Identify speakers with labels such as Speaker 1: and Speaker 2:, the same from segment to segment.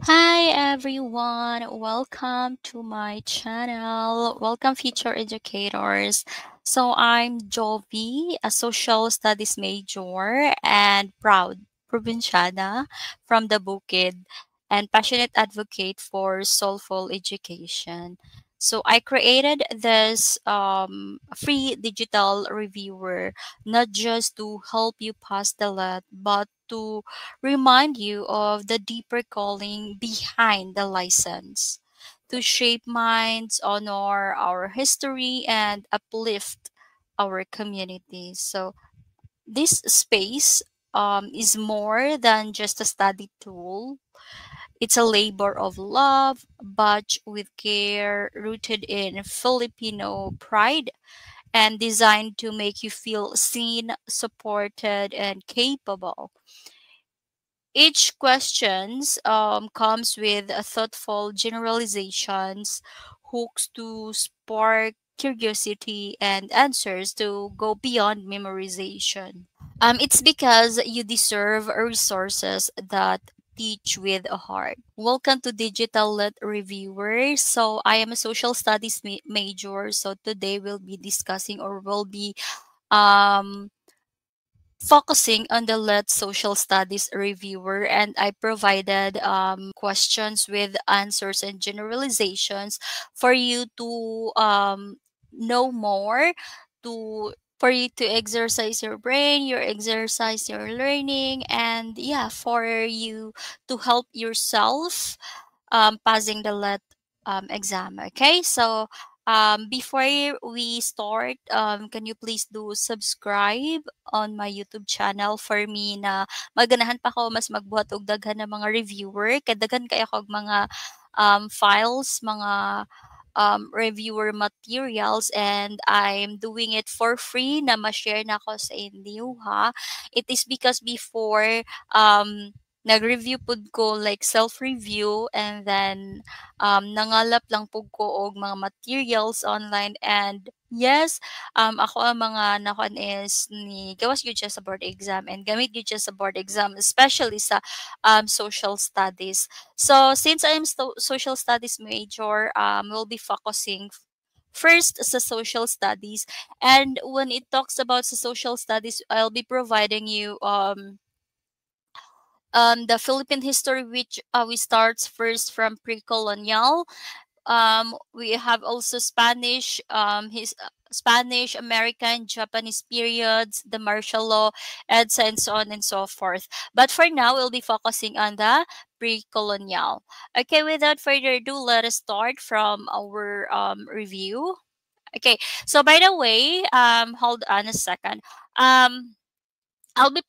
Speaker 1: Hi everyone, welcome to my channel. Welcome future educators. So I'm Jovi, a social studies major and proud provinciana from the Bukid and passionate advocate for soulful education. So I created this free digital reviewer not just to help you pass the LET but to remind you of the deeper calling behind the license to shape minds, honor our history, and uplift our communities. So, this space is more than just a study tool. It's a labor of love, but with care, rooted in Filipino pride and designed to make you feel seen, supported, and capable. Each questions comes with a thoughtful generalizations, hooks to spark curiosity, and answers to go beyond memorization. It's because you deserve resources that teach with a heart. Welcome to Digital Lit Reviewer. So I am a social studies major. So today we'll be discussing or we'll be um focusing on the Let Social Studies reviewer, and I provided questions with answers and generalizations for you to know more, to for you to exercise your brain, your exercise your learning, and yeah, for you to help yourself passing the Let exam. Okay, so before we start, can you please do subscribe on my YouTube channel for me na maganahan pa ko mas magbuhat og daghan ng mga reviewer kay daghan kay ako og mga files, mga reviewer materials, and I'm doing it for free na ma-share na ko sa inyo ha. It is because before nag-review pud ko like self-review, and then nangalap lang pud ko og mga materials online, and yes, ako ang mga nakuan is ni gawas gyud siya sa board exam and gamit gyud siya sa board exam, especially sa social studies. So since I'm social studies major, we'll be focusing first sa social studies, and when it talks about sa social studies, I'll be providing you the Philippine history, which we starts first from pre-colonial. We have also Spanish, Spanish, American, Japanese periods, the martial law, and so on and so forth. But for now, we'll be focusing on the pre-colonial. Okay, without further ado, let us start from our review. Okay, so by the way, hold on a second. I will be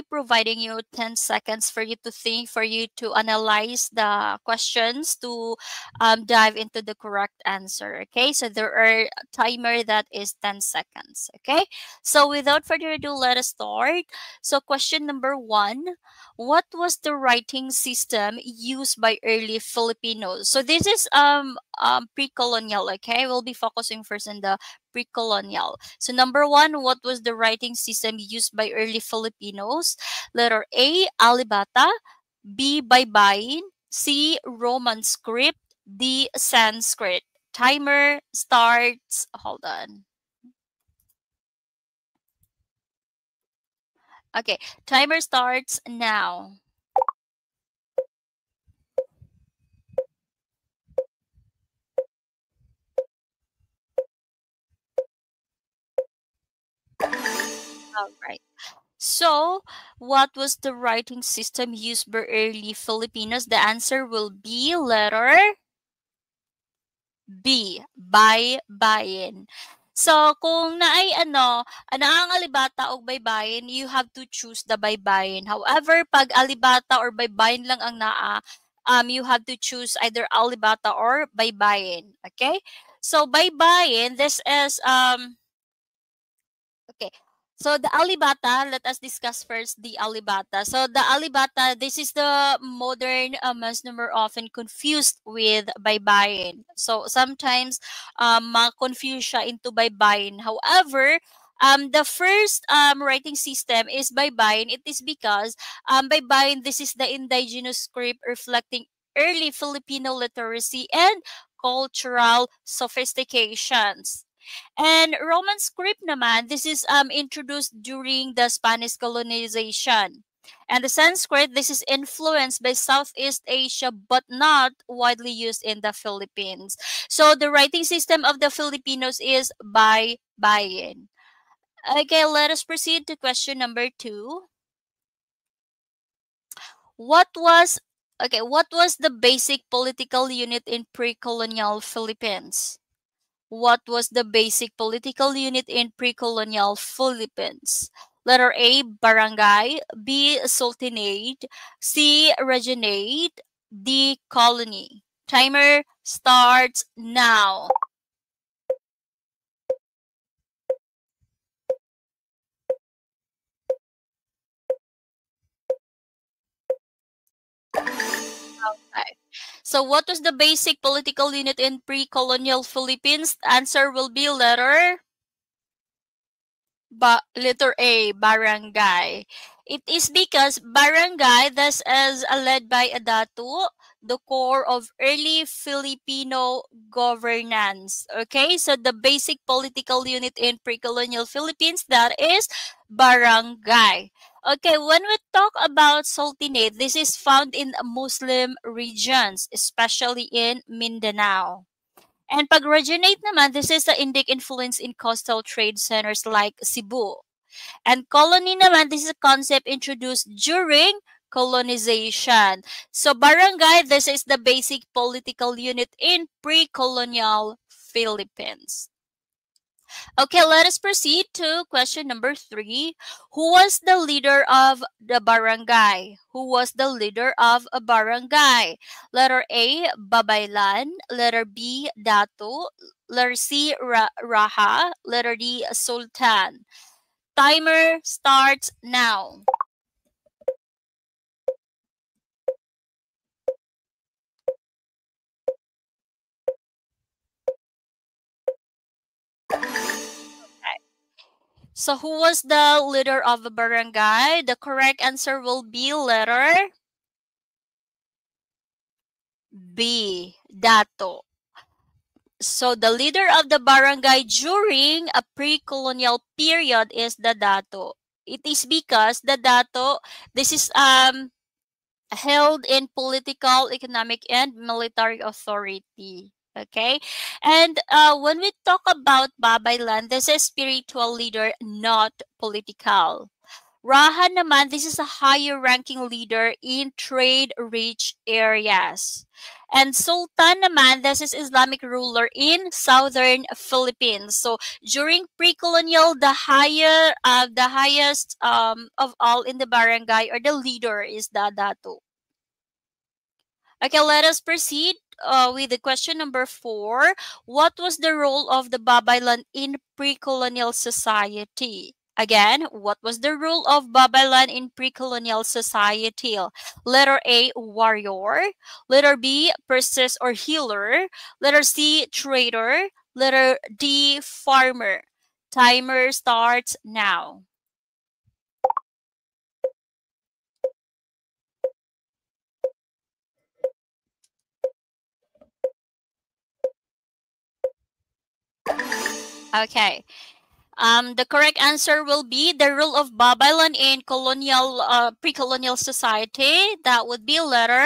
Speaker 1: providing you 10 seconds for you to think, for you to analyze the questions, to dive into the correct answer. Okay, so there are a timer that is 10 seconds. Okay, so without further ado, let us start. So question number one: what was the writing system used by early Filipinos? So this is pre-colonial. Okay, we'll be focusing first on the pre-colonial. So number one, what was the writing system used by early Filipinos? Letter A, Alibata. B, Baybayin. C, Roman script. D, Sanskrit. Timer starts. Hold on. Okay, timer starts now. All right. So, what was the writing system used by early Filipinos? The answer will be letter B, baybayin. So, kung naay ang alibata o baybayin, you have to choose the baybayin. However, pag alibata or baybayin lang ang naa, you have to choose either alibata or baybayin. Okay? So, baybayin, this is okay. So the Alibata, let us discuss first the Alibata. So the Alibata, this is the modern misnomer often confused with baybayin. So sometimes ma-confuse siya into baybayin. However, The first writing system is baybayin. It is because baybayin, this is the indigenous script reflecting early Filipino literacy and cultural sophistications. And Roman script naman, this is introduced during the Spanish colonization. And the Sanskrit, this is influenced by Southeast Asia but not widely used in the Philippines. So the writing system of the Filipinos is baybayin. Okay, let us proceed to question number 2. What was what was the basic political unit in pre-colonial Philippines? What was the basic political unit in pre-colonial Philippines? Letter A, barangay. B, sultanate. C, regenate. D, colony. Timer starts now. Okay. So what was the basic political unit in pre-colonial Philippines? The answer will be letter A, barangay. It is because barangay, thus as led by a datu, the core of early Filipino governance. Okay, so the basic political unit in pre-colonial Philippines, that is barangay. Okay, when we talk about sultanate, this is found in Muslim regions, especially in Mindanao. And pag regionate naman, this is the Indic influence in coastal trade centers like Cebu. And colony naman, this is a concept introduced during colonization. So barangay, this is the basic political unit in pre-colonial Philippines. Okay, let us proceed to question number 3. Who was the leader of the barangay? Who was the leader of a barangay? Letter A, Babaylan. Letter B, Datu. Letter C, Raha. Letter D, Sultan. Timer starts now. So who was the leader of the barangay? The correct answer will be letter B, Dato. So the leader of the barangay during a pre-colonial period is the Dato. It is because the Dato, this is held in political, economic, and military authority. Okay, and when we talk about Babaylan, this is spiritual leader, not political. Raha naman, this is a higher ranking leader in trade-rich areas. And Sultan naman, this is Islamic ruler in southern Philippines. So during pre-colonial, the highest of all in the barangay or the leader is the Datu. Okay, let us proceed with the question number 4. What was the role of the Babaylan in pre-colonial society? Again, what was the role of Babaylan in pre-colonial society? Letter A, warrior. Letter B, priestess or healer. Letter C, trader. Letter D, farmer. Timer starts now. Okay. The correct answer will be the role of Babylon in pre-colonial society. That would be letter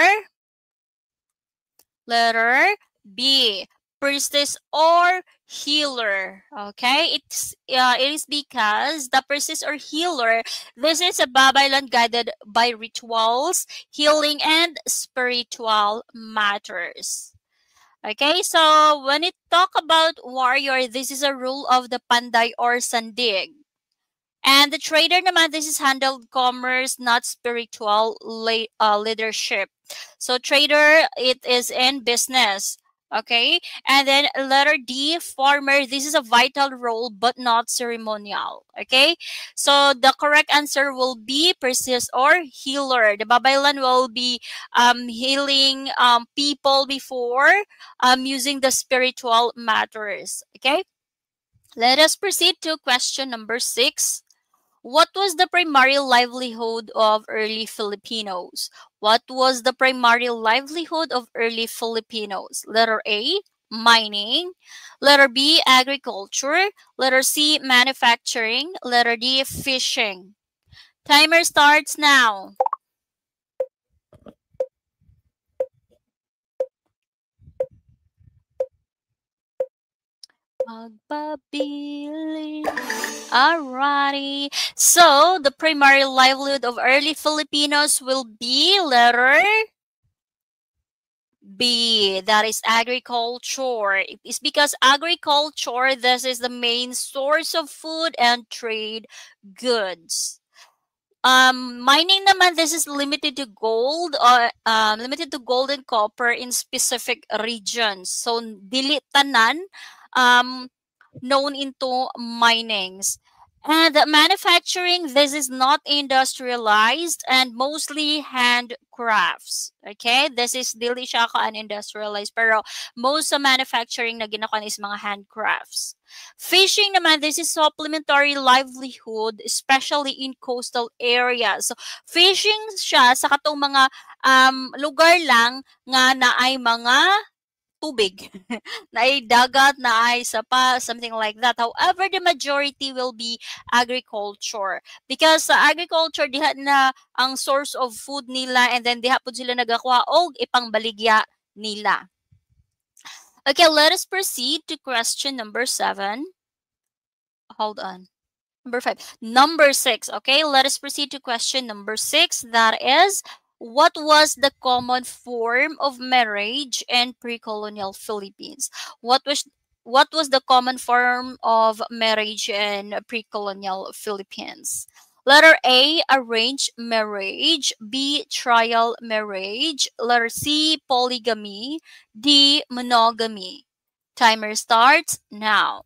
Speaker 1: B, priestess or healer. Okay, it is because the priestess or healer, this is a Babylon guided by rituals, healing, and spiritual matters. Okay, so when it talk about warrior, this is a rule of the Panday or Sandig. And the trader naman, this is handled commerce, not spiritual leadership. So trader, it is in business. Okay, and then letter D, farmer, this is a vital role but not ceremonial. Okay, so the correct answer will be priestess or healer. The Babaylan will be healing people before using the spiritual matters. Okay, Let us proceed to question number 6. What was the primary livelihood of early Filipinos? What was the primary livelihood of early Filipinos? Letter A, mining. Letter B, agriculture. Letter C, manufacturing. Letter D, fishing. Timer starts now. Magpabili. Alrighty. So, the primary livelihood of early Filipinos will be letter B. That is agriculture. It is because agriculture, this is the main source of food and trade goods. Mining naman, this is limited to gold or limited to gold and copper in specific regions. So, dili tanan um, known into minings. And manufacturing, this is not industrialized and mostly handcrafts. Okay? This is dili siya ka unindustrialized pero most sa manufacturing na ginakuan is mga handcrafts. Fishing naman, this is supplementary livelihood, especially in coastal areas. So, fishing siya sa katong mga lugar lang nga na ay mga tubig. Na ay dagat, na ay sapa, something like that. However, the majority will be agriculture. Because sa agriculture, diha na ang source of food nila and then diha po sila nagakuha og ipangbaligya nila. Okay, let us proceed to question number 7. Hold on. Number 5. Number 6. Okay, let us proceed to question number 6. That is, what was the common form of marriage in pre-colonial Philippines? What was the common form of marriage in pre-colonial Philippines? Letter A, arranged marriage. B, trial marriage. Letter C, polygamy. D, monogamy. Timer starts now.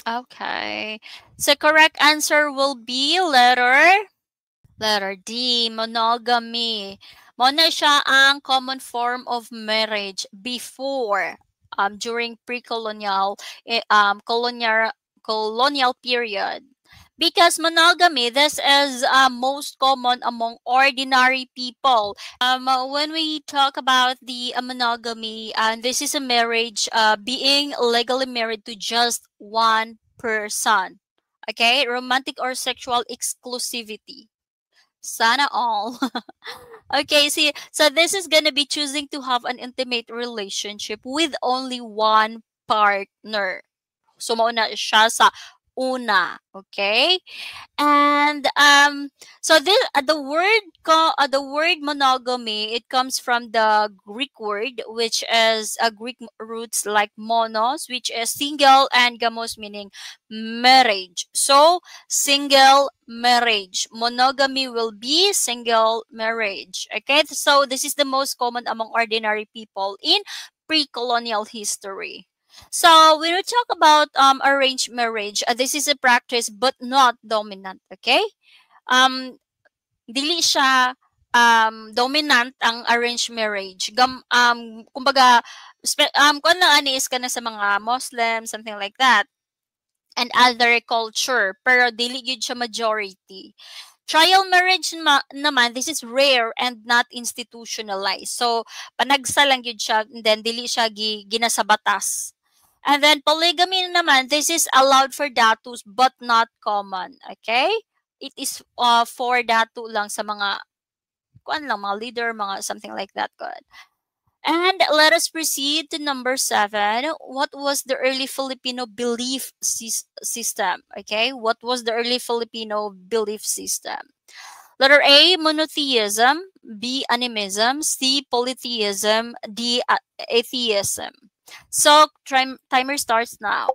Speaker 1: Okay. So correct answer will be letter D, monogamy. Mona siya ang common form of marriage before during pre-colonial colonial period. Because monogamy, this is most common among ordinary people. When we talk about the monogamy, this is a marriage being legally married to just one person. Okay, romantic or sexual exclusivity. Sana all. Okay, see, so this is gonna be choosing to have an intimate relationship with only one partner. So, mauna siya sa una. Okay? And so this the word monogamy, it comes from the Greek word, which is a Greek roots like monos, which is single, and gamos meaning marriage. So single marriage, monogamy will be single marriage. Okay, so this is the most common among ordinary people in pre-colonial history. So when we talk about arranged marriage, this is a practice but not dominant. Okay, um, dili siya dominant ang arranged marriage. Kumbaga, kung ano ani is kana sa mga Muslim, something like that, and other culture, pero dili gyud siya majority. Trial marriage naman, this is rare and not institutionalized. So, panagsa lang yun siya, and then dili siya ginasabatas. And then polygamy naman, this is allowed for datus but not common. Okay? It is for datu lang sa mga kuan lang, mga leader, mga something like that. Good. And let us proceed to number 7. What was the early Filipino belief system? Okay, what was the early Filipino belief system? Letter A, monotheism. B, animism. C, polytheism. D, atheism. So, timer starts now.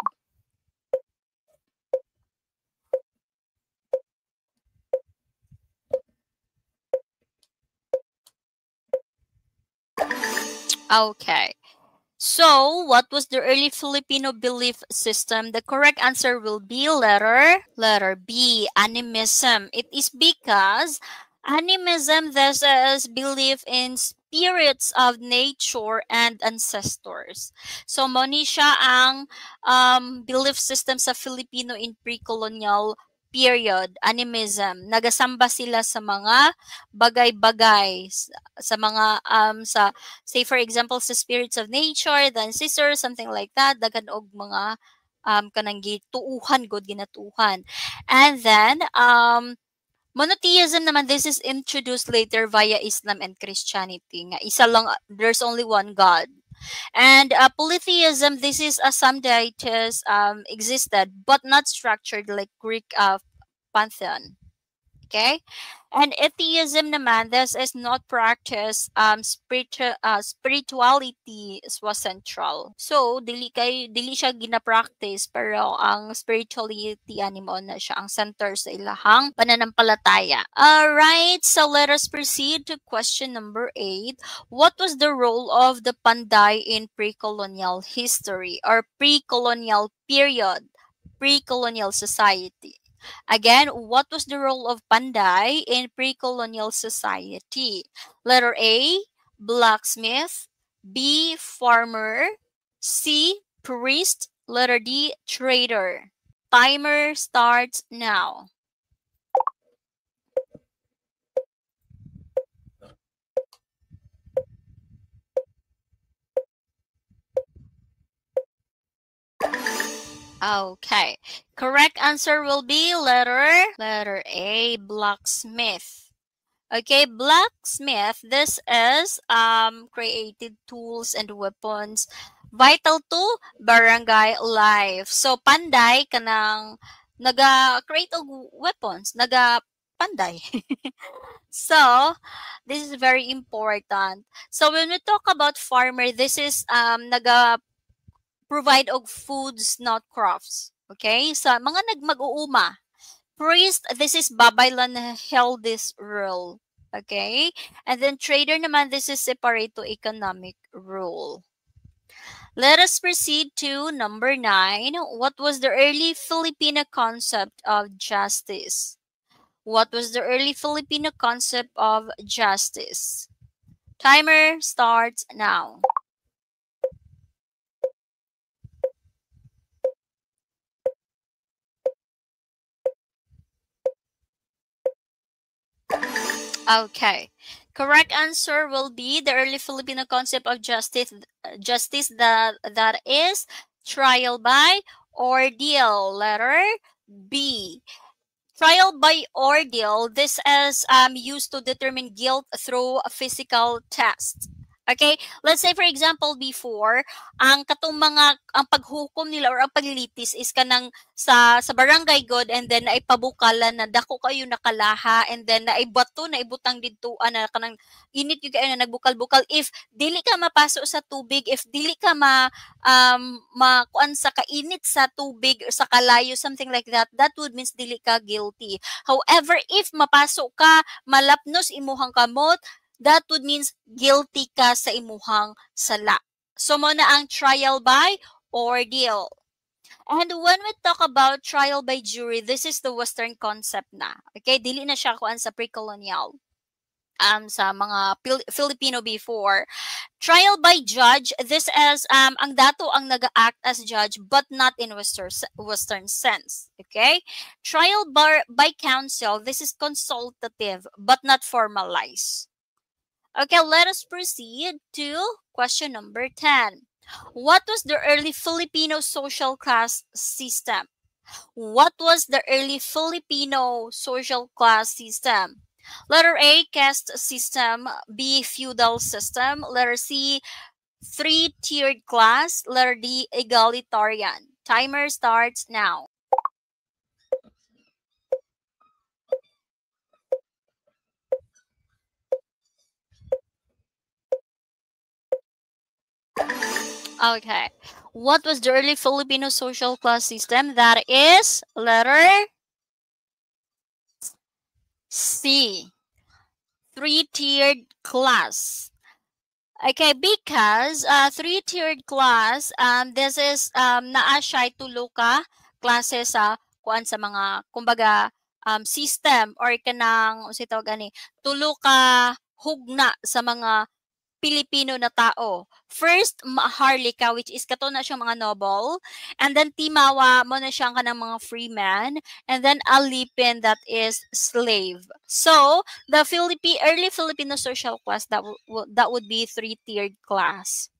Speaker 1: Okay. So, what was the early Filipino belief system? The correct answer will be letter B, animism. It is because animism, this is belief in spirits of nature and ancestors. So, mo ni siya ang belief system sa Filipino in pre-colonial period, animism. Nagasamba sila sa mga bagay-bagay, sa mga say for example sa spirits of nature, the ancestors, something like that, dagan og mga kanang gituuhan god ginatuhan. And then monotheism naman, this is introduced later via Islam and Christianity, nga isa lang, there's only one god. And polytheism, this is some deities existed but not structured like Greek pantheon. Okay? And atheism naman, this is not practice, spirituality was central. So, dili siya gina-practice, pero ang spirituality animo na siya ang center sa ilahang pananampalataya. Alright, so let us proceed to question number 8. What was the role of the Panday in pre-colonial history or pre-colonial period, pre-colonial society? Again, what was the role of Panday in pre-colonial society? Letter A, blacksmith. B, farmer. C, priest. Letter D, trader. Timer starts now. Okay. Correct answer will be letter A, blacksmith. Okay, blacksmith, this is created tools and weapons vital to barangay life. So panday kanang naga-create og weapons, naga-panday. So, this is very important. So when we talk about farmer, this is naga provide og foods, not crafts. Okay? So mga nagmag-uuma. Priest, this is Babaylan held this rule. Okay? And then trader naman, this is separate to economic rule. Let us proceed to number 9. What was the early Filipino concept of justice? What was the early Filipino concept of justice? Timer starts now. Okay. Correct answer will be the early Filipino concept of justice that is trial by ordeal. Letter B. Trial by ordeal, this is used to determine guilt through a physical test. Okay? Let's say for example before, ang katong mga ang paghukom nila or ang paglilitis is kanang sa barangay god, and then naipabukalan na dako kayo nakalaha, and then naibato na ibutang didtuan na kanang init yung kayo na nagbukal-bukal. If dili ka mapaso sa tubig, if dili ka makuan sa kainit sa tubig, sa kalayo, something like that, that would means dili ka guilty. However, if mapasok ka, malapnos imuhang kamot, that would means guilty ka sa imuhang sala. So mo na ang trial by ordeal. And when we talk about trial by jury, this is the Western concept na. Okay, dili na siya kuan sa pre-colonial. Sa mga Filipino before. Trial by judge, this is ang dato ang naga-act as judge but not in Western sense. Okay? Trial by counsel, this is consultative but not formalized. Okay, let us proceed to question number 10. What was the early Filipino social class system? What was the early Filipino social class system? Letter A, caste system. B, feudal system. Letter C, three-tiered class. Letter D, egalitarian. Timer starts now. Okay. What was the early Filipino social class system? That is letter C, three-tiered class. Okay, because three-tiered class, this is naa siya tulo ka classes sa kuan sa mga kumbaga system or kanang unsa tawag ani tulo ka hugna sa mga Pilipino na tao. First, Maharlika, which is kato na siyang mga noble. And then Timawa, mo na siyang kanang mga freeman. And then Alipin, that is slave. So, the early Filipino social class, that would be three-tiered class.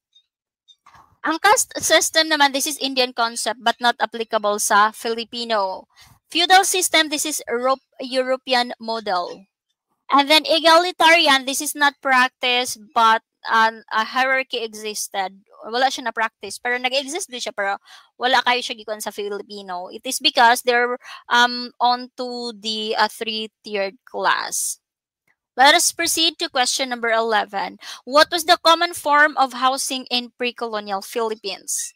Speaker 1: Ang caste system naman, this is Indian concept but not applicable sa Filipino. Feudal system, this is European model. And then egalitarian, this is not practice but a hierarchy existed. Wala siya na practice pero nag-exist din siya pero wala kayo siya gikuan sa Filipino. It is because they're onto the three-tiered class. Let us proceed to question number 11. What was the common form of housing in pre-colonial Philippines?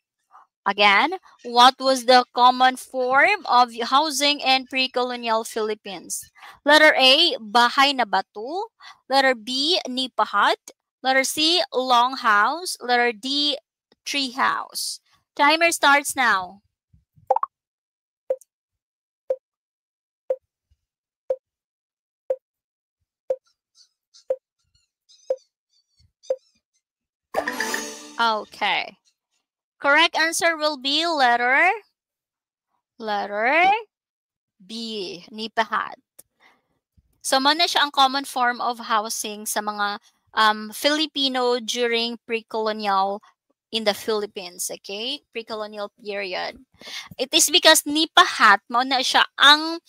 Speaker 1: Again, what was the common form of housing in pre-colonial Philippines? Letter A, bahay na batu. Letter B, nipa hut. Letter C, longhouse. Letter D, treehouse. Timer starts now. Okay. Correct answer will be letter B, nipa hut. So, na siya ang common form of housing sa mga Filipino during pre-colonial in the Philippines, okay? Pre-colonial period. It is because nipa hut, na siya ang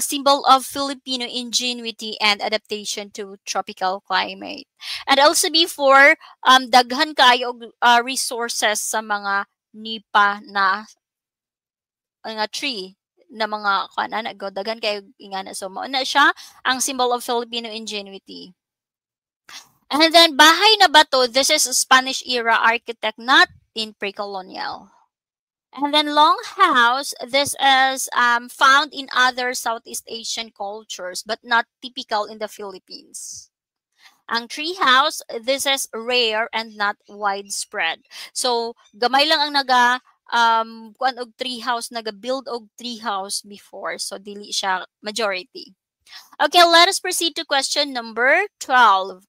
Speaker 1: symbol of Filipino ingenuity and adaptation to tropical climate. And also before, daghan kayo resources sa mga nipa na tree na mga kanan go daghan kayo ingana so mao na siya ang symbol of Filipino ingenuity. And then bahay na bato, this is Spanish era architect, not in pre-colonial. And then longhouse, this is found in other Southeast Asian cultures but not typical in the Philippines. Ang treehouse, this is rare and not widespread. So, gamay lang ang kuan og treehouse, naga-build og treehouse before. So, dili siya majority. Okay, let us proceed to question number 12.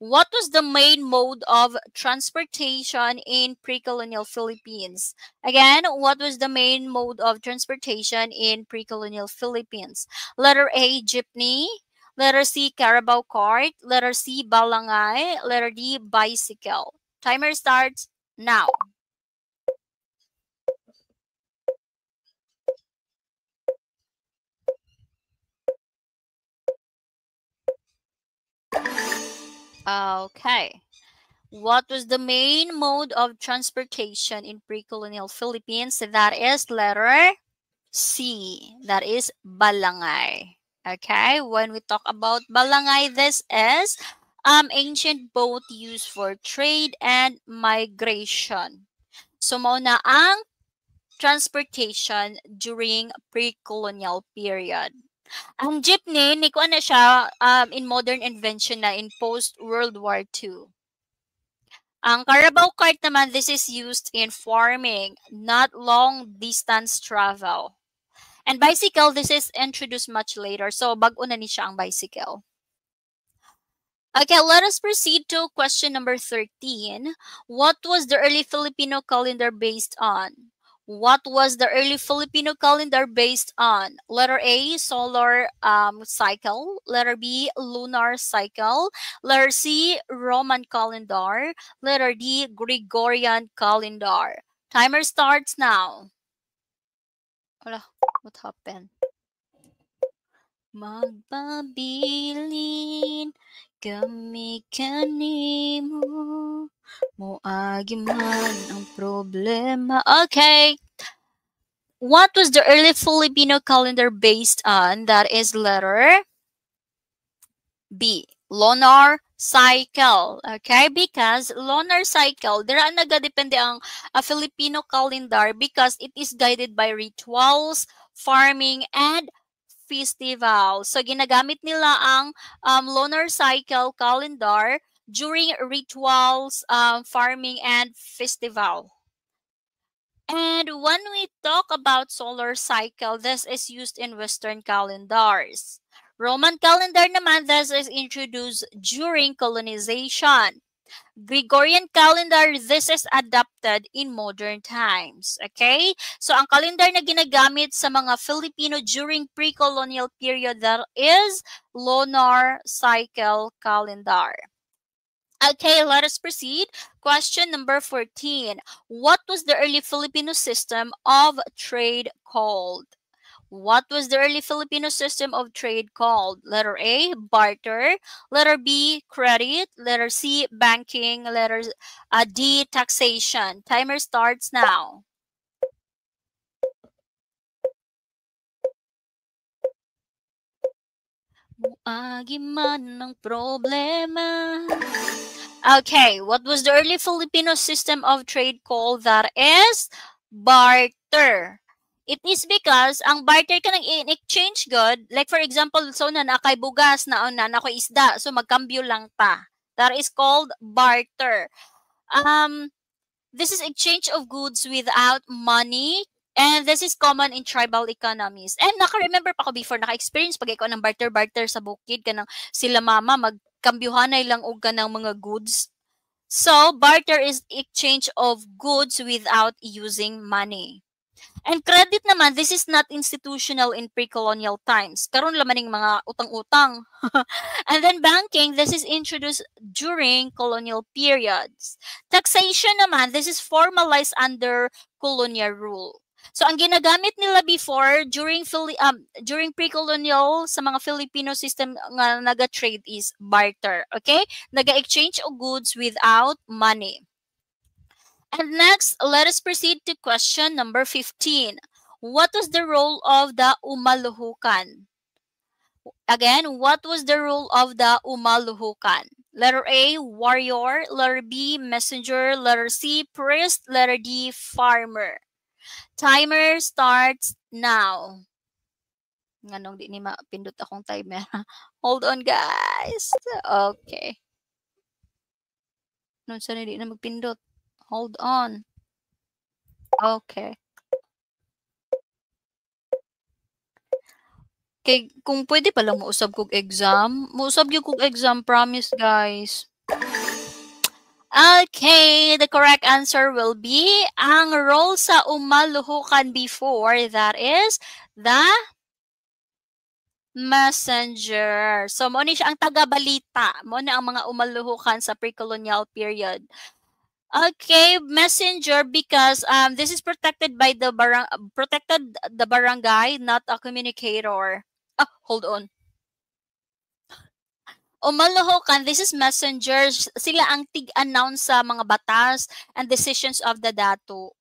Speaker 1: What was the main mode of transportation in pre-colonial Philippines? Again, what was the main mode of transportation in pre-colonial Philippines? Letter A, jeepney. Letter C, carabao cart. Letter C, balangay. Letter D, bicycle. Timer starts now. Okay. What was the main mode of transportation in pre-colonial Philippines? That is letter C. That is balangay. Okay, when we talk about balangay, this is ancient boat used for trade and migration. So mao na ang transportation during pre-colonial period. Ang jeepney, ni kuan na siya in modern invention na in post-World War II. Ang carabao cart naman, this is used in farming, not long distance travel. And bicycle, this is introduced much later. So, bago na ni siya ang bicycle. Okay, let us proceed to question number 13. What was the early Filipino calendar based on? What was the early Filipino calendar based on? Letter A, solar cycle. Letter B, lunar cycle. Letter C, Roman calendar. Letter D, Gregorian calendar. Timer starts now. Wala, what happened? Magpabilin kami kanimo moagi man ang problema. Okay. What was the early Filipino calendar based on? That is letter B. Lunar cycle. Okay? Because lunar cycle, dira nagadepende ang Filipino calendar because it is guided by rituals, farming, and festival. So, ginagamit nila ang lunar cycle calendar during rituals, farming, and festival. And when we talk about solar cycle, this is used in Western calendars. Roman calendar naman, this is introduced during colonization. Gregorian calendar, this is adapted in modern times. Okay? So, ang calendar na ginagamit sa mga Filipino during pre-colonial period, that is lunar cycle calendar. Okay, let us proceed. Question number 14. What was the early Filipino system of trade called? What was the early Filipino system of trade called? Letter A, barter. Letter B, credit. Letter C, banking. Letter D, taxation. Timer starts now. Buagi man ng problema. Okay, what was the early Filipino system of trade called? That is barter. It is because ang barter ka ng in-exchange good, like for example, so na kay bugas na na ko isda, so magkambyo lang ta. That is called barter. This is exchange of goods without money, and this is common in tribal economies. And naka-remember pa ko before, naka-experience pag ikaw ng barter-barter sa bukid, kanang sila mama, magkambyuhanay lang og kanang mga goods. So, barter is exchange of goods without using money. And credit naman, this is not institutional in pre-colonial times. Karon lamaning mga utang-utang. And then banking, this is introduced during colonial periods. Taxation naman, this is formalized under colonial rule. So ang ginagamit nila before during pre-colonial sa mga Filipino system nga naga-trade is barter, okay? Naga-exchange of goods without money. And next, let us proceed to question number 15. What was the role of the umaluhukan? Again, what was the role of the umaluhukan? Letter A, warrior. Letter B, messenger. Letter C, priest. Letter D, farmer. Timer starts now. Nganong di ni mapindot akong timer. Hold on, guys. Okay. Nung sana di na magpindot. Hold on. Okay. Kay kung pwede palang mausab kog exam, mausab gyud kog exam, promise guys. Okay, the correct answer will be ang role sa umaluhukan before, that is the messenger. So mo ni siya ang tagabalita, mo na ang mga umaluhukan sa pre-colonial period. Okay, messenger, because this is protected by the barangay, not a communicator. Hold on. Umaluhukan, this is messengers. Sila ang tig-announce sa mga batas and decisions of the dato.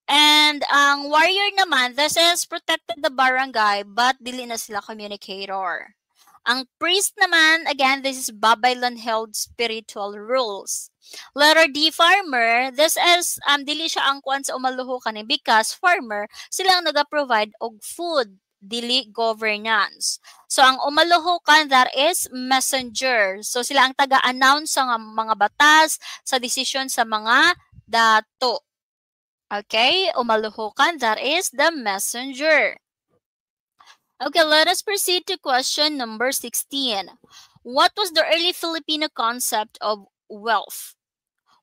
Speaker 1: And ang warrior naman, this is protected the barangay, but dili na sila communicator. Ang priest naman, again, this is Babylon held spiritual rules. Letter D, farmer, this is dili siya ang kuan sa umaluhukan because farmer sila ang naga-provide og food, dili governance. So ang umaluhukan, that is messenger. So sila ang taga-announce sa mga batas, sa decision sa mga dato. Okay, umaluhukan, that is the messenger. Okay, let us proceed to question number 16. What was the early Filipino concept of wealth?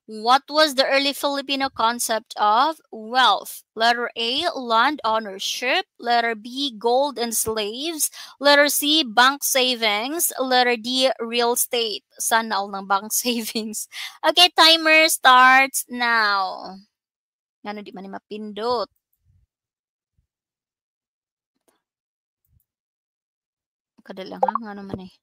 Speaker 1: What was the early Filipino concept of wealth? Letter A, land ownership. Letter B, gold and slaves. Letter C, bank savings. Letter D, real estate. Sana all ng bank savings. Okay, timer starts now. Ano di man mapindot. Kada lang ha, nga naman eh.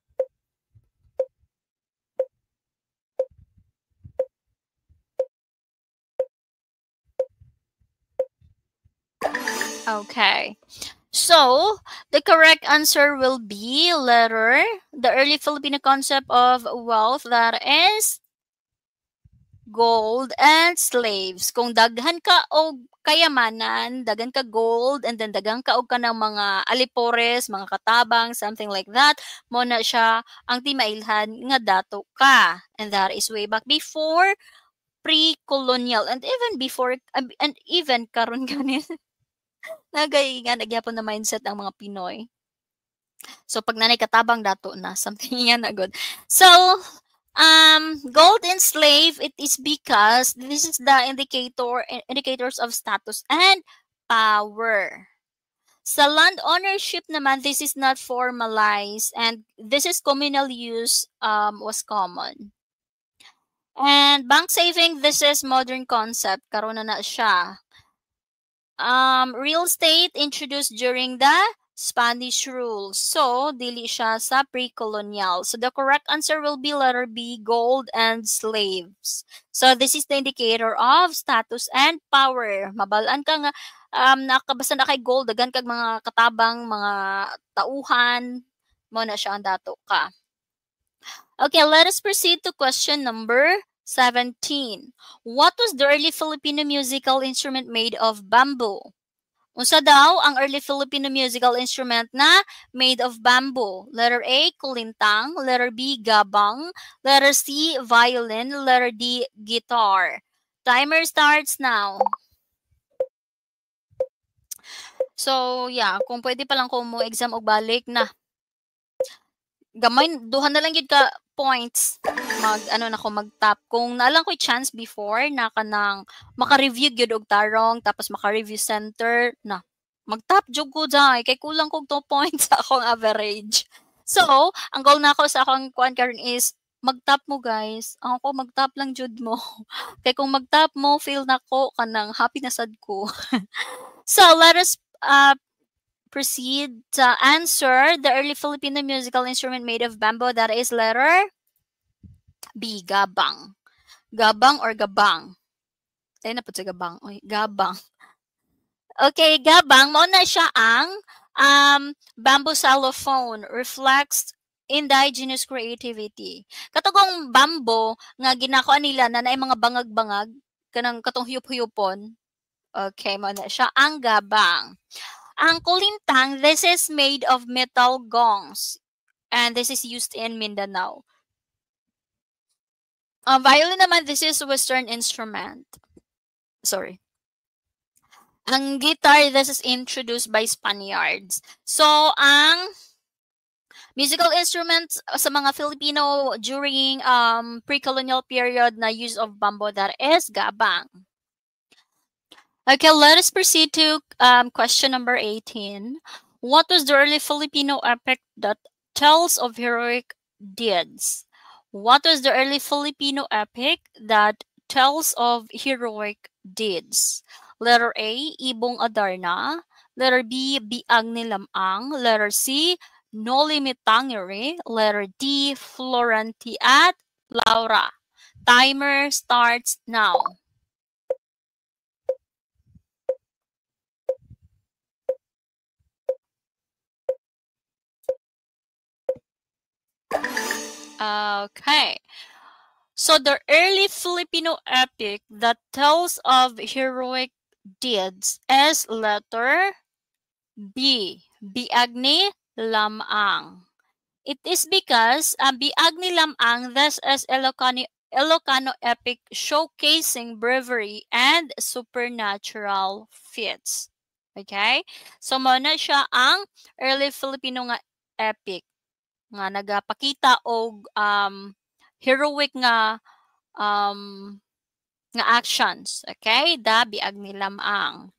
Speaker 1: Okay. So, the correct answer will be letter, the early Filipino concept of wealth, that is gold, and slaves. Kung daghan ka og kayamanan, daghan ka gold, and then daghan ka og kanang mga alipores, mga katabang, something like that, mo na siya ang timailhan nga dato ka. And that is way back before pre-colonial and even before and even karon ganin nagay nga nagyapon na mindset ang mga Pinoy. So pag nanay katabang dato na something yan na good. So gold and slave, it is because this is the indicators of status and power. Sa land ownership naman, this is not formalized and this is communal use was common. And bank saving, this is modern concept. Karon na siya. Real estate introduced during the Spanish rule. So, dili siya sa pre-colonial. So, the correct answer will be letter B, gold and slaves. So, this is the indicator of status and power. Mabalaan ka nga, nakabasa na kay gold, dagan kag mga katabang, mga tauhan, mo na siya ang dato ka. Okay, let us proceed to question number 17. What was the early Filipino musical instrument made of bamboo? Unsa daw ang early Filipino musical instrument na made of bamboo? Letter A, kulintang. Letter B, gabang. Letter C, violin. Letter D, guitar. Timer starts now. So, yeah, kung pwede pa lang ko mo exam og balik na. Gamay, duha na lang yun ka points mag-tap. Kung naalang ko chance before na kanang maka-review gyud og tarong tapos maka-review center na mag-tap jud ko dai kay kulang kog 2 points sa akong average. So, ang goal nako sa akong kuan karon is mag-tap mo guys. Ako mag-tap lang jud mo. Kay kung mag-tap mo feel nako kanang happy na sad ko. So, let us proceed to answer the early Filipino musical instrument made of bamboo. That is letter B, gabang. Gabang or gabang? Ay, na po sa gabang. Oy, gabang. Okay, gabang. Mauna siya ang bamboo xylophone. Reflects indigenous creativity. Katugong bamboo nga ginakuan nila na naay mga bangag-bangag kanang katong huyop-huyopon. Okay, mauna siya ang gabang. Ang kulintang, this is made of metal gongs. And this is used in Mindanao. Violin naman, this is a Western instrument. Sorry. Ang guitar, this is introduced by Spaniards. So, ang musical instruments sa mga Filipino during pre-colonial period na use of bamboo, that is gabang. Okay, let us proceed to question number 18. What was the early Filipino epic that tells of heroic deeds? What was the early Filipino epic that tells of heroic deeds? Letter A, Ibong Adarna. Letter B, Biag ni Lamang. Letter C, Noli Me Tangere. Letter D, Florenti at Laura. Timer starts now. Okay. So the early Filipino epic that tells of heroic deeds is letter B, Biag ni Lamang. It is because Biag ni Lamang, this is Ilocano epic showcasing bravery and supernatural feats. Okay? So muna siya ang early Filipino nga epic nga nagapakita og heroic nga actions. Okay? Da Biag ni Lamang.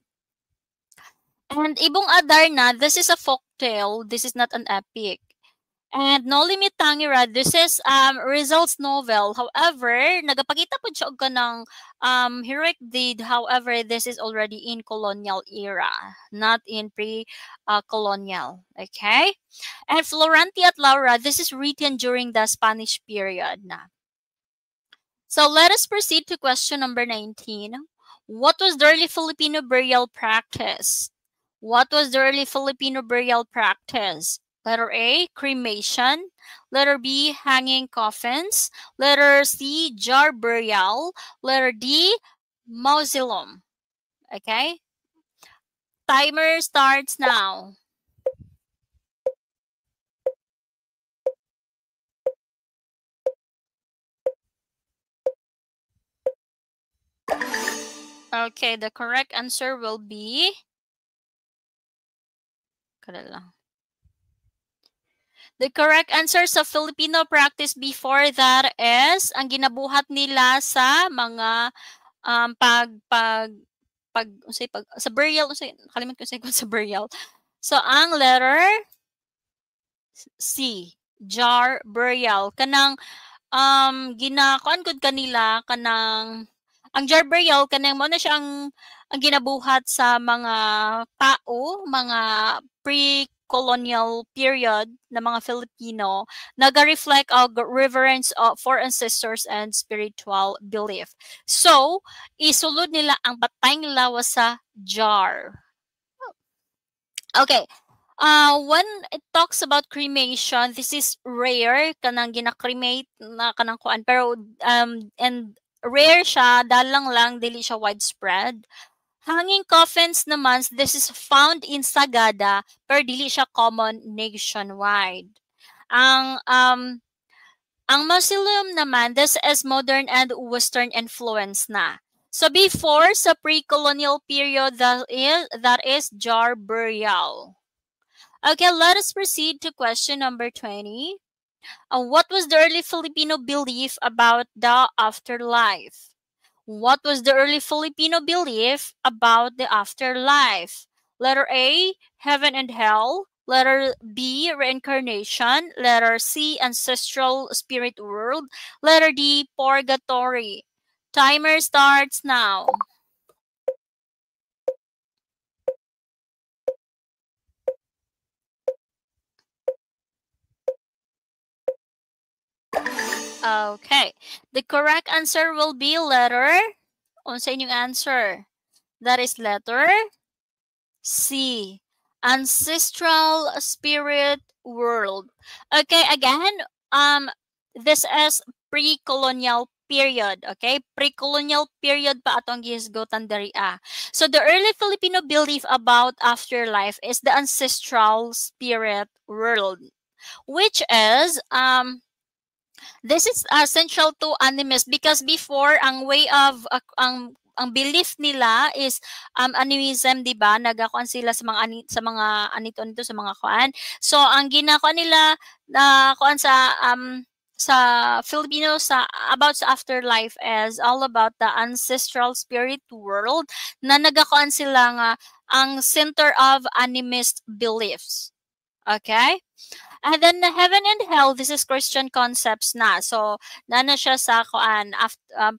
Speaker 1: And Ibong Adarna, this is a folk tale. This is not an epic. And Noli Me Tangere, this is Rizal's novel. However, nagapakita po siya og kanang heroic deed. However, this is already in colonial era, not in pre-colonial. Okay? And Florenti at Laura, this is written during the Spanish period na. So let us proceed to question number 19. What was the early Filipino burial practice? What was the early Filipino burial practice? Letter A, cremation. Letter B, hanging coffins. Letter C, jar burial. Letter D, mausoleum. Okay? Timer starts now. Okay, the correct answer will be... Kada lang. The correct answer sa Filipino practice before that is ang ginabuhat nila sa mga sa burial, kalimutan ko sa burial. So ang letter C, jar burial. Kanang ginakuan gud kanila kanang ang jar burial kanang mo na siya ang ginabuhat sa mga tao, mga pre-colonial period na mga Filipino, naga-reflect og reverence for ancestors and spiritual belief. So, isulod nila ang patayng lawas sa jar. Okay. When it talks about cremation, this is rare kanang gina-cremate na kanang kuan, pero and rare siya, dalang lang dili siya widespread. Hanging coffins naman, this is found in Sagada pero dili siya common nationwide. Ang mausoleum naman, this is modern and western influence na. So before sa pre-colonial period, that is jar burial. Okay, let us proceed to question number 20. What was the early Filipino belief about the afterlife? What was the early Filipino belief about the afterlife? Letter A, heaven and hell. Letter B, reincarnation. Letter C, ancestral spirit world. Letter D, purgatory. Timer starts now. Okay. The correct answer will be letter... Unsa inyong answer? That is letter C. Ancestral spirit world. Okay, again, this is pre-colonial period, okay? Pre-colonial period pa atong gihisgotan diri ah. So the early Filipino belief about afterlife is the ancestral spirit world, which is this is central to animist because before ang way of ang belief nila is animism, 'di ba? Nagakuan sila sa mga anito nito sa mga kuan. So ang ginako nila na kuan sa Filipino sa about sa afterlife is all about the ancestral spirit world na nagakuan sila nga ang center of animist beliefs. Okay? And then heaven and hell, this is Christian concepts na. So, nana siya sa kuan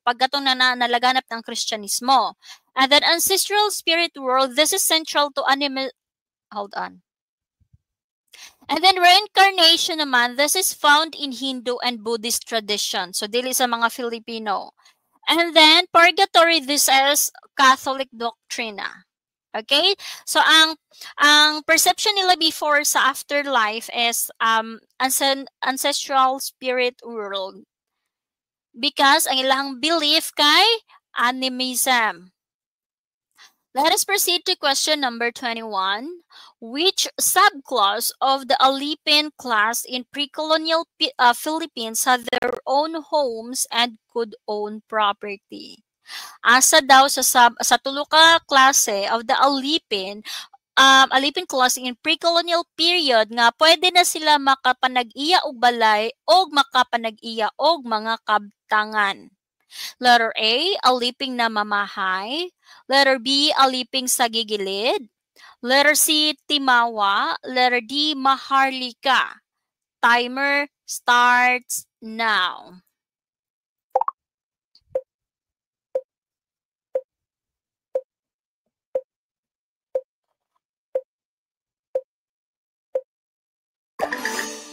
Speaker 1: pagkatong nalaganap ng Kristyanismo. And then ancestral spirit world, this is central to hold on. And then reincarnation naman, this is found in Hindu and Buddhist tradition. So, dili sa mga Filipino. And then purgatory, this is Catholic doctrine na. Okay? So ang perception nila before sa afterlife is ancestral spirit world. Because ang ilang belief kay animism. Let us proceed to question number 21. Which subclass of the Alipin class in pre-colonial Philippines had their own homes and could own property? Asa daw sa tulo ka klase of the Alipin class in pre-colonial period nga pwede na sila makapanag-iya og balay o makapanag-iya og mga kabtangan. Letter A, aliping na mamahay. Letter B, aliping sa gigilid. Letter C, timawa. Letter D, maharlika. Timer starts now.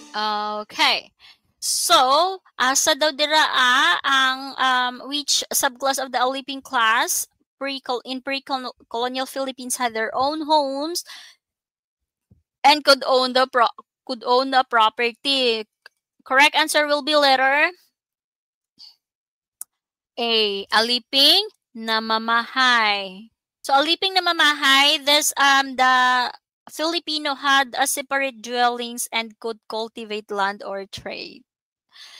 Speaker 1: Okay. So, asa daw dira ang which subclass of the Aliping class in pre-colonial Philippines had their own homes and could own the property. Correct answer will be letter A. Aliping namamahay. So aliping namamahay, this the Filipino had a separate dwellings and could cultivate land or trade.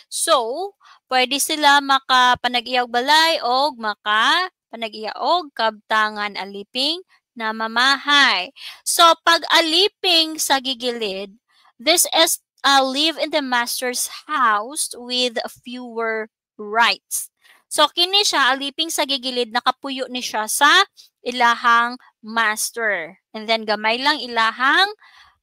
Speaker 1: So, pwede sila makapanag-iyog balay o makapanag-iyaog kabtangan aliping namamahay. So, pag aliping sa gigilid, this is live in the master's house with fewer rights. So, kini siya, aliping sa gigilid, nakapuyo ni siya sa ilahang master. And then, gamay lang ilahang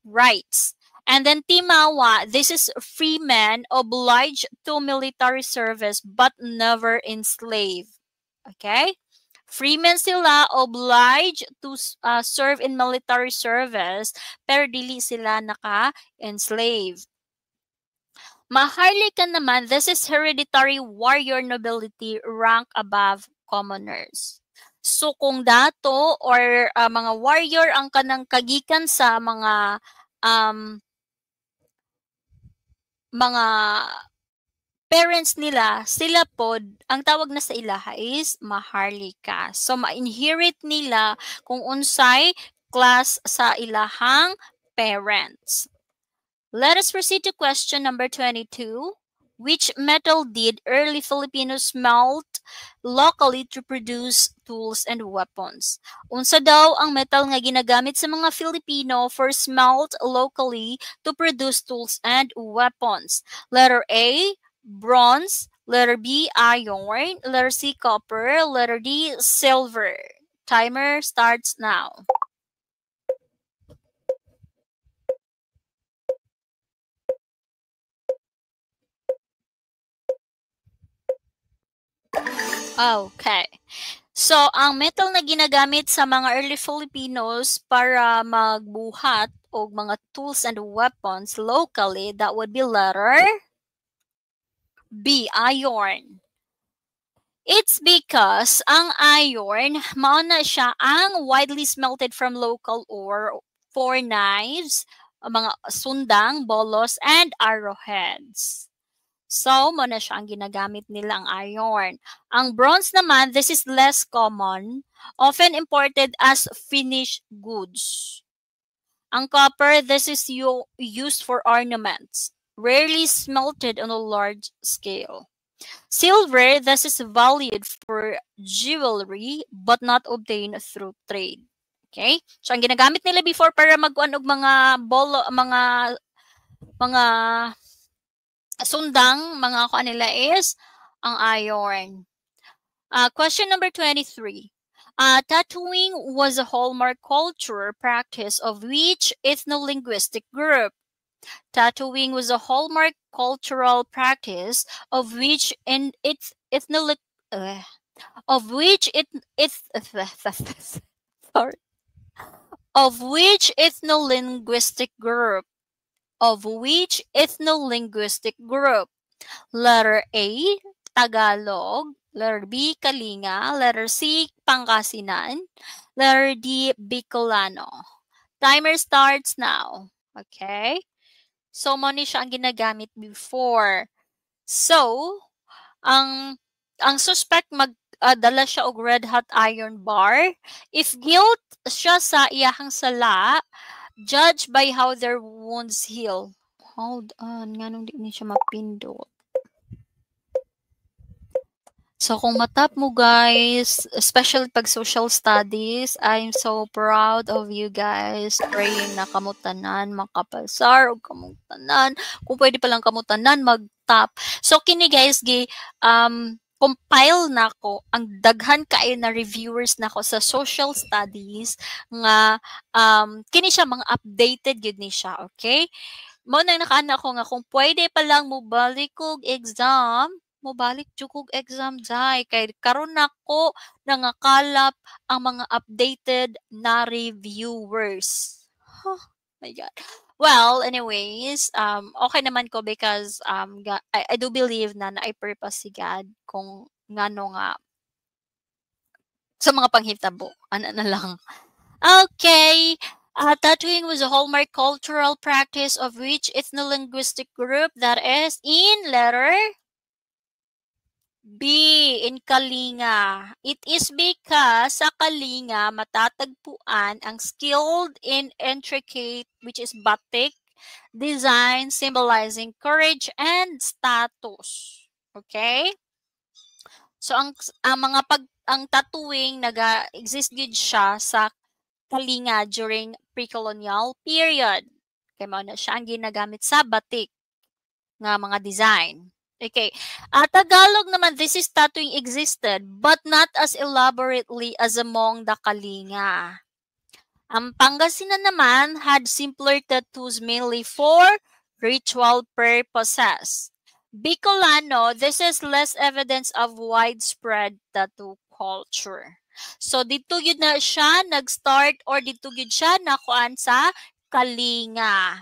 Speaker 1: rights. And then Timawa, this is free men obliged to military service but never enslaved. Okay? Freemen sila obliged to serve in military service pero dili sila naka-enslave. Maharlika naman, this is hereditary warrior nobility rank above commoners. So kung dato or mga warrior ang kanang kagikan sa mga parents nila, sila pod, ang tawag na sa ilaha is maharlika. So ma-inherit nila kung unsay class sa ilahang parents. Let us proceed to question number 22. Which metal did early Filipinos smelt locally to produce tools and weapons? Unsa daw ang metal nga ginagamit sa mga Filipino for smelt locally to produce tools and weapons? Letter A, bronze. Letter B, iron. Letter C, copper. Letter D, silver. Timer starts now. Okay. So, ang metal na ginagamit sa mga early Filipinos para magbuhat o mga tools and weapons locally, that would be letter B, iron. It's because ang iron, mao na siya ang widely smelted from local ore for knives, mga sundang, bolos, and arrowheads. So, mo na siya ang ginagamit nila ang iron. Ang bronze naman, this is less common, often imported as finished goods. Ang copper, this is used for ornaments, rarely smelted on a large scale. Silver, this is valued for jewelry but not obtained through trade. Okay? So, ang ginagamit nila before para mag-uan og mga bolo, mga sundang, mga kuan nila is ang iron. Question number 23. Tattooing was a hallmark culture practice of which ethno-linguistic group? Tattooing was a hallmark cultural practice of which sorry, of which ethno-linguistic group? Of which ethno-linguistic group? Letter A, Tagalog. Letter B, Kalinga. Letter C, Pangasinan. Letter D, Bicolano. Timer starts now. Okay? So, mo ni siya ang ginagamit before. So, ang suspect magdala siya og red hot iron bar. If guilt siya sa iyahang sala, judge by how their wounds heal. Hold on, nga nung di ni siya mapindot. So, kung matap mo guys, especially pag social studies, I'm so proud of you guys. Praying na kamutanan, makapalsar, o kamutanan. Kung pwede palang kamutanan, mag-top. So, kini guys, compile na ko ang daghan kayo na reviewers na ko sa social studies nga kini siya mga updated gid ni siya, okay? Mo nang nakaana ko nga kung pwede pa lang mo balik og exam, mobalik jud kog exam jay kay karon nako nangakalap ang mga updated na reviewers. Huh, my god. Well, anyways, okay naman ko because I do believe na I purpose si God kung ngano nga sa mga panghitabo. Ano na lang. Okay. Tattooing was a hallmark cultural practice of which ethno-linguistic group? That is in letter B, in Kalinga. It is because sa Kalinga matatagpuan ang skilled in intricate, which is batik, design symbolizing courage and status. Okay? So ang tattooing naga-exist gid siya sa Kalinga during pre-colonial period. Kay mao na siya ang ginagamit sa batik nga mga design. Okay. Tagalog naman, this is tattooing existed but not as elaborately as among the Kalinga. Ang Pangasinan naman had simpler tattoos mainly for ritual purposes. Bicolano, this is less evidence of widespread tattoo culture. So dito yun na siya nag-start or dito yun siya nakuan sa Kalinga.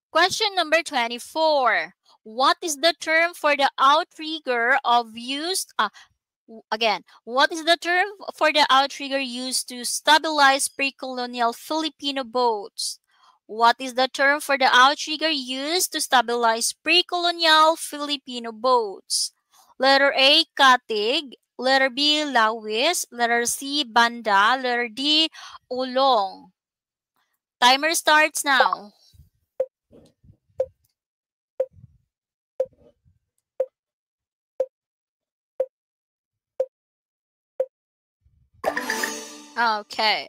Speaker 1: Question number 24. What is the term for the outrigger of used again, what is the term for the outrigger used to stabilize pre-colonial Filipino boats? What is the term for the outrigger used to stabilize pre-colonial Filipino boats? Letter A, katig. Letter B, lawis. Letter C, banda. Letter D, ulong. Timer starts now. Okay.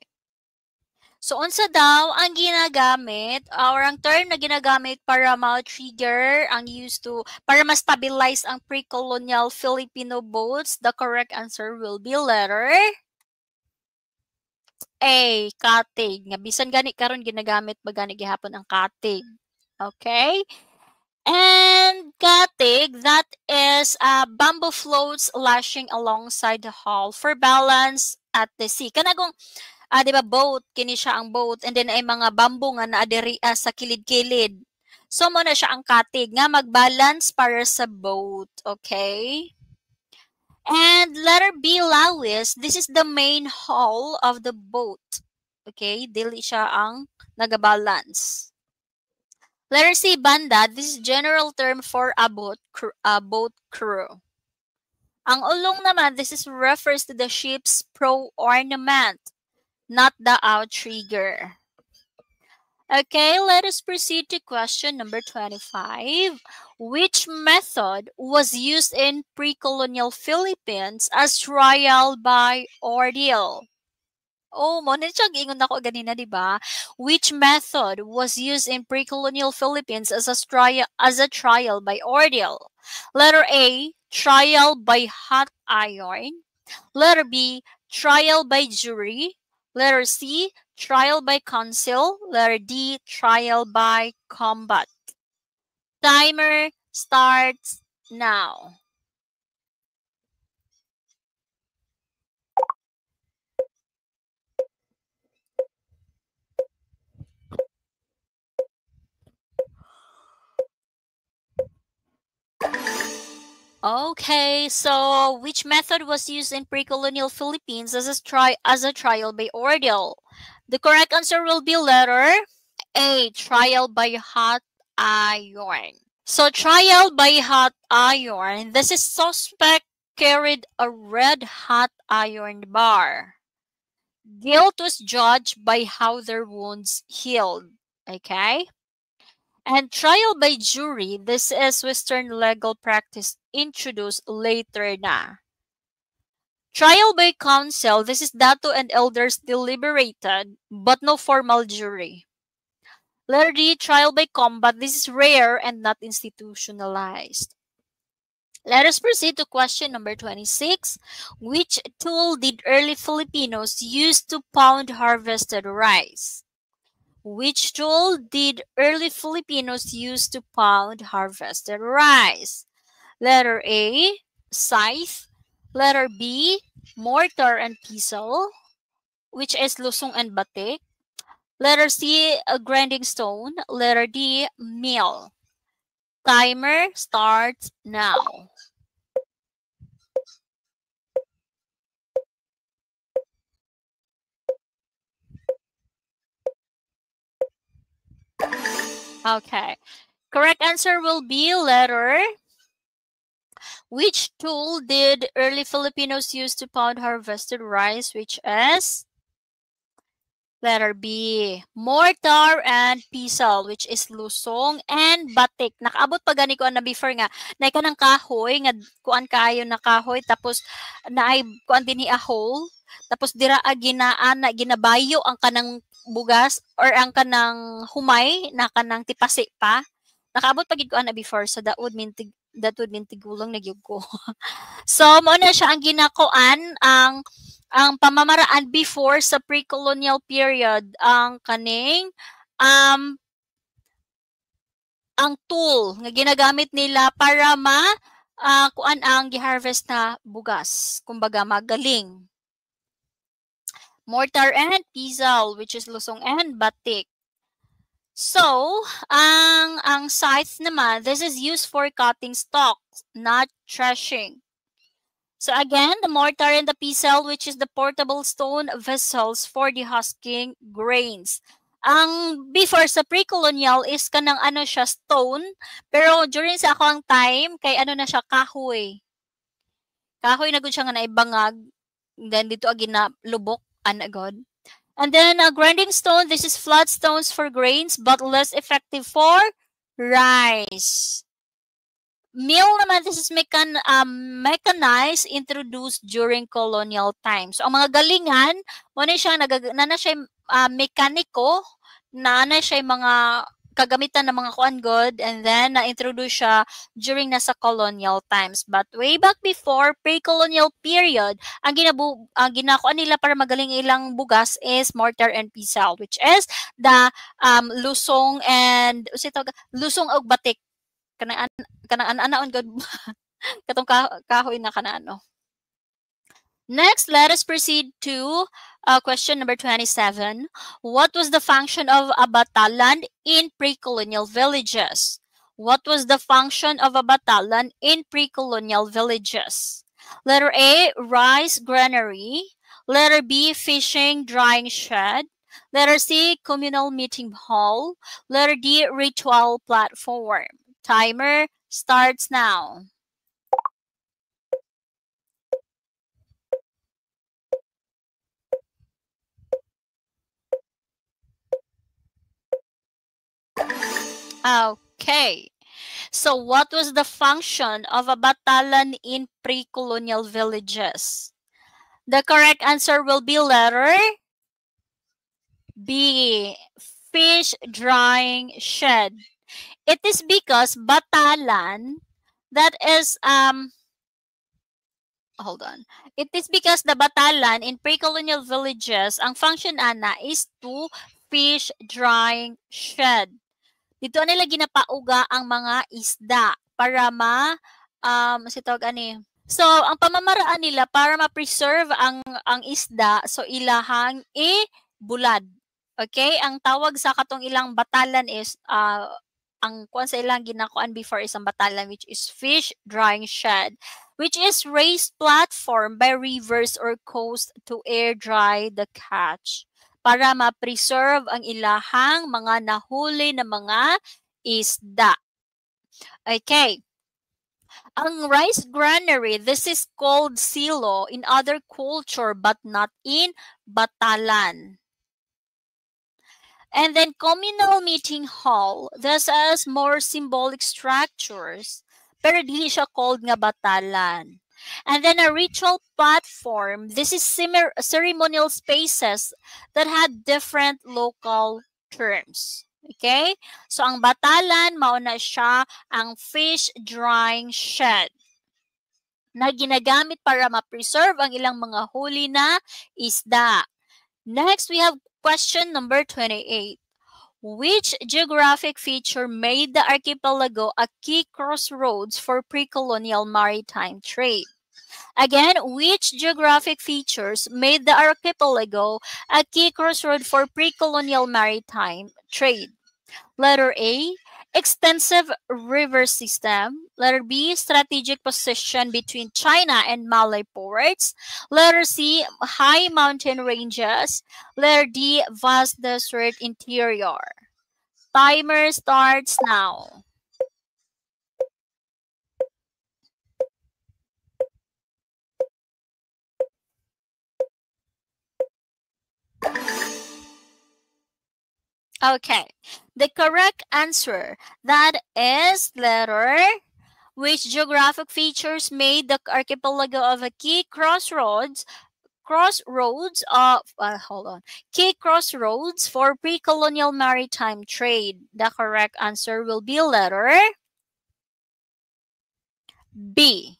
Speaker 1: So, unsa daw ang ginagamit or ang term na ginagamit para ma-trigger ang used to para ma-stabilize ang pre-colonial Filipino boats? The correct answer will be letter A, katig. Nga bisan gani karon ginagamit ba gani gihapon ang katig. Okay? And katig, that is bamboo floats lashing alongside the hull for balance at the sea. Kanagong di ba boat kini siya ang boat and then ay mga bamboo nga naa diri sa kilid-kilid. So mo na siya ang katig nga magbalance para sa boat, okay? And letter B, lawis, this is the main hull of the boat. Okay, dili siya ang nagabalance. Letter C, banda, this is general term for a boat crew. Ang ulong naman, this is refers to the ship's prow ornament, not the outrigger. Okay, let us proceed to question number 25. Which method was used in pre-colonial Philippines as trial by ordeal? Oh, mo na siya giingon ako ganina, di ba? Which method was used in pre-colonial Philippines as a trial by ordeal? Letter A, trial by hot iron. Letter B, trial by jury. Letter C, trial by counsel. Letter D, trial by combat. Timer starts now. Okay, so which method was used in pre-colonial Philippines as a trial by ordeal? The correct answer will be letter A, trial by hot iron. So trial by hot iron, this is suspect carried a red hot iron bar. Guilt was judged by how their wounds healed. Okay? And trial by jury, this is Western legal practice introduced later na. Trial by counsel, this is dato and elders deliberated, but no formal jury. Letter D, trial by combat, this is rare and not institutionalized. Let us proceed to question number 26. Which tool did early Filipinos use to pound harvested rice? Which tool did early Filipinos use to pound harvested rice? Letter A, scythe. Letter B, mortar and pestle, which is lusong and batik. Letter C, a grinding stone. Letter D, mill. Timer starts now. Okay. Correct answer will be letter. Which tool did early Filipinos use to pound harvested rice, which is letter B, mortar and pestle, which is lusong and batik. Nakaabot pa gani ko na before nga, na ka ng kahoy, nga kuan kayo na kahoy, tapos naay kuan din a hole, tapos dira ginaan na ginabayo ang kanang bugas or ang kanang humay na kanang tipasi pa. Nakaabot pa gid ko na before, so that would mean tigulong na gyud ko. So mo na siya ang ginakuan ang pamamaraan before sa pre-colonial period ang kaning um ang tool nga ginagamit nila para kuan ang gi-harvest na bugas, kumbaga magaling. Mortar and pestle, which is lusong and batik. So, ang scythe naman, this is used for cutting stalks, not threshing. So again, the mortar and the pestle, which is the portable stone vessels for dehusking grains. Ang before sa pre-colonial is kanang ano siya, stone, pero during sa akong time, kay ano na siya, kahoy. Kahoy na gud siya nga naibangag, then dito agin na lubok, anagod. And then grinding stone, this is flat stones for grains but less effective for rice. Mill naman, this is mechanized, introduced during colonial times. So, ang mga galingan, na siya mekaniko, na siya mga kagamitan ng mga kuan god, and then na-introduce siya during nasa colonial times. But way back before, pre-colonial period, ang ginakuan nila para magaling ilang bugas is mortar and pestle, which is the lusong and lusong og batik. Kanang anaon god katong kahoy na kanano. Next, let us proceed to question number 27. What was the function of a batalan in pre-colonial villages? What was the function of a batalan in pre-colonial villages? Letter A, rice granary. Letter B, fishing drying shed. Letter C, communal meeting hall. Letter D, ritual platform. Timer starts now. Okay. So what was the function of a batalan in pre-colonial villages? The correct answer will be letter B, fish drying shed. It is because batalan, that is hold on. It is because the batalan in pre-colonial villages, ang function ana is to fish drying shed. Dito nila ginapauga ang mga isda para So, ang pamamaraan nila para ma-preserve ang isda, so ilahang bulad. Okay? Ang tawag sa katong ilang batalan is ang kuan sa ilang ginakuan before is ang batalan, which is fish drying shed, which is raised platform by rivers or coast to air dry the catch para ma-preserve ang ilahang mga nahuli na mga isda. Okay. Ang rice granary, this is called silo in other culture but not in batalan. And then communal meeting hall, this has more symbolic structures, pero dili siya called nga batalan. And then a ritual platform, this is ceremonial spaces that had different local terms. Okay? So ang batalan, mauna siya ang fish drying shed na ginagamit para ma-preserve ang ilang mga huli na isda. Next, we have question number 28. Which geographic feature made the archipelago a key crossroads for pre-colonial maritime trade? Again, which geographic features made the archipelago a key crossroad for pre-colonial maritime trade? Letter A, extensive river system. Letter B, strategic position between China and Malay ports. Letter C, high mountain ranges. Letter D, vast desert interior. Timer starts now. Okay, the correct answer, that is letter. Which geographic features made the archipelago of a key key crossroads for pre-colonial maritime trade? The correct answer will be letter B.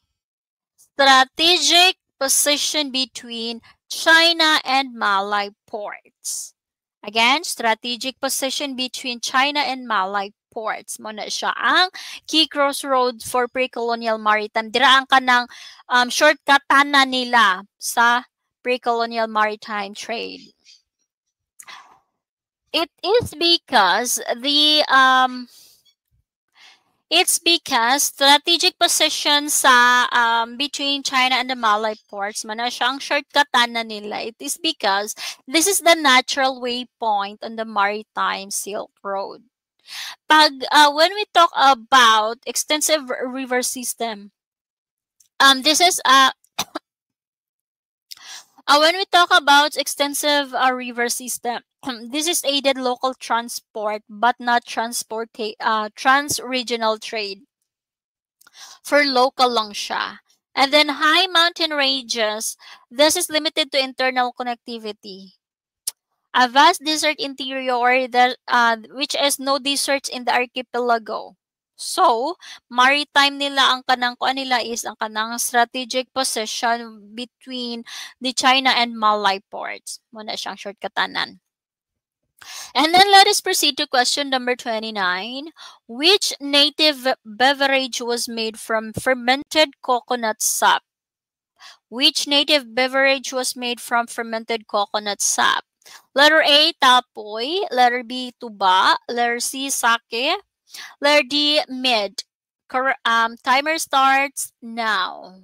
Speaker 1: Strategic position between China and Malay ports. Again, strategic position between China and Malay ports. Mo na siya ang key crossroads for pre-colonial maritime. Dira ang kanang shortcutan na nila sa pre-colonial maritime trade. It is because it's because strategic position sa between China and the Malay ports, mana siyang shortcutan na nila. It is because this is the natural waypoint on the maritime Silk Road. When we talk about extensive river system, this is when we talk about extensive river system, this is aided local transport but not trans-regional trade. For local lang siya. And then high mountain ranges, this is limited to internal connectivity. A vast desert interior that which is no deserts in the archipelago. So, maritime nila ang kanang kuan nila is ang kanang strategic position between the China and Malay ports. Muna siyang shortcutanan. And then let us proceed to question number 29. Which native beverage was made from fermented coconut sap? Which native beverage was made from fermented coconut sap? Letter A, tapoy. Letter B, tuba. Letter C, sake. Letter D, mid. Timer starts now.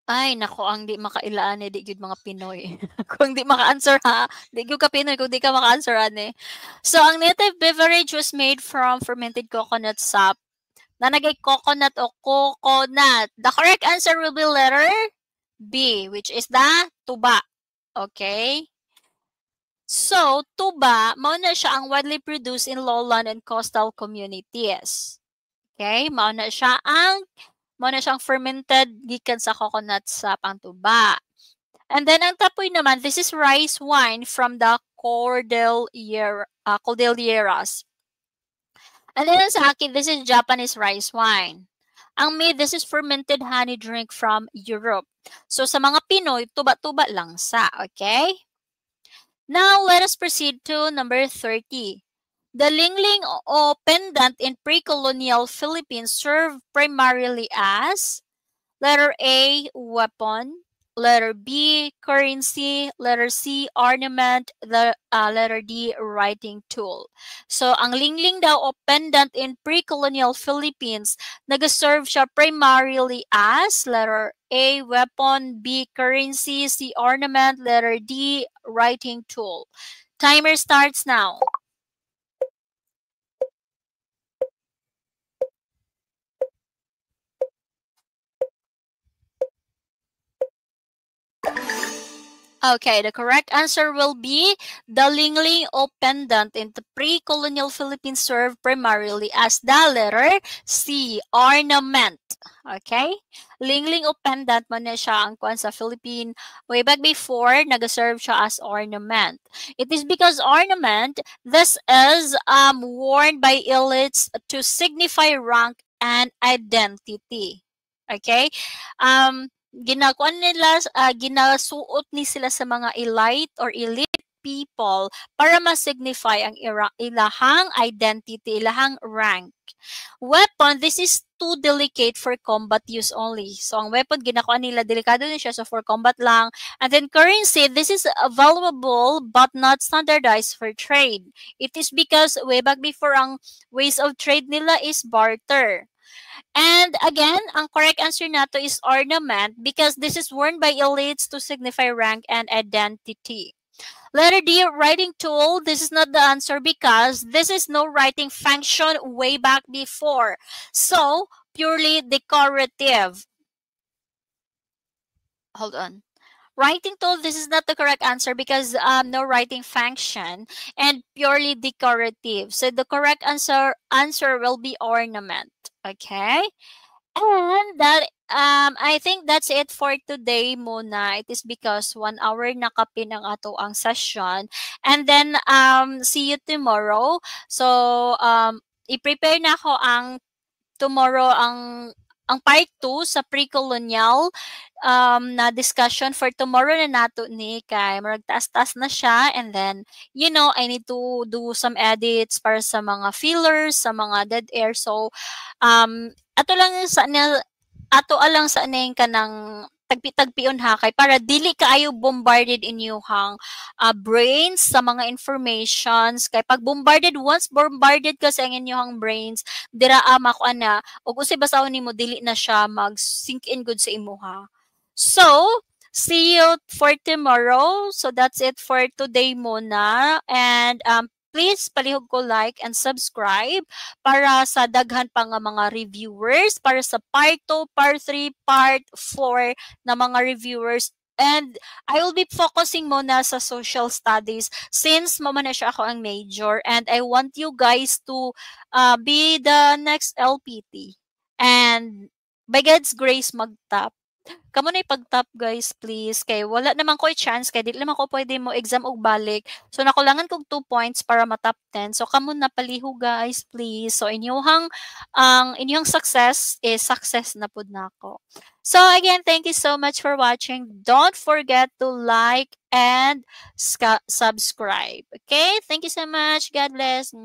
Speaker 1: Ay, nako, ang di makailaan di gyud mga Pinoy. Kung di maka-answer ha, di gyud ka Pinoy kung di ka maka-answer ani. So, ang native beverage was made from fermented coconut sap. Na nagay coconut o coconut. The correct answer will be letter B, which is the tuba. Okay? So, tuba, mao na siya ang widely produced in lowland and coastal communities. Okay? Mao na siyang fermented gikan sa coconut sap ang tuba. And then ang tapoy naman, this is rice wine from the Cordilleras. And then sa akin, this is Japanese rice wine. Ang made, this is fermented honey drink from Europe. So sa mga Pinoy, tuba-tuba lang sa, okay? Now, let us proceed to number 30. The lingling o pendant in pre-colonial Philippines served primarily as letter A, weapon, letter B, currency, letter C, ornament, letter D, writing tool. So, ang lingling daw o pendant in pre-colonial Philippines, nag-serve siya primarily as letter A, weapon, B, currency, C, ornament, letter D, writing tool. Timer starts now. Okay, the correct answer will be the lingling o pendant in the pre-colonial Philippines served primarily as the letter C, ornament. Okay? Lingling o pendant man na siya ang kuan sa Philippine way back before, nag-serve siya as ornament. It is because ornament, this is worn by elites to signify rank and identity. Okay? Ginasuot ni sila sa mga elite or elite people para ma-signify ang ilahang identity, ilahang rank. Weapon, this is too delicate for combat use only. So, ang weapon, ginakuha nila, delikado na siya, so for combat lang. And then currency, this is valuable but not standardized for trade. It is because way back before, ang ways of trade nila is barter. And again, ang correct answer nato is ornament because this is worn by elites to signify rank and identity. Letter D, writing tool. This is not the answer because this is no writing function way back before. So, purely decorative. Hold on. Writing tool, this is not the correct answer because no writing function and purely decorative. So, the correct answer will be ornament. Okay? And that I think that's it for today muna. It is because 1 hour na kapin ang ato ang session. And then see you tomorrow. So i-prepare na ako ang tomorrow ang part 2 sa pre-colonial na discussion for tomorrow na nato ni kay marag taas-taas na siya, and then I need to do some edits para sa mga fillers, sa mga dead air. So ato lang sa ato alang sa ning kanang tagpi-tagpion ha kay para dili kaayo bombarded inyuhang brains sa mga informations kay pag once bombarded ka sa inyuhang brains dira ko ana ug usay basahon nimo dili na siya mag sink in good sa imuha. So see you for tomorrow. So that's it for today muna, and please palihog ko like and subscribe para sa daghan pa nga mga reviewers, para sa part 2, part 3, part 4 na mga reviewers. And I will be focusing muna sa social studies since mama na siya ako ang major, and I want you guys to be the next LPT. And by God's grace, mag-top. Kamo na ipag-top guys, please. Kay wala naman ko chance, kay di naman ko pwede mo exam og balik. So nakulangan kog 2 points para ma-top 10. So kamo na paliho guys, please. So inyong success is success na pud nako. So again, thank you so much for watching. Don't forget to like and subscribe. Okay? Thank you so much. God bless.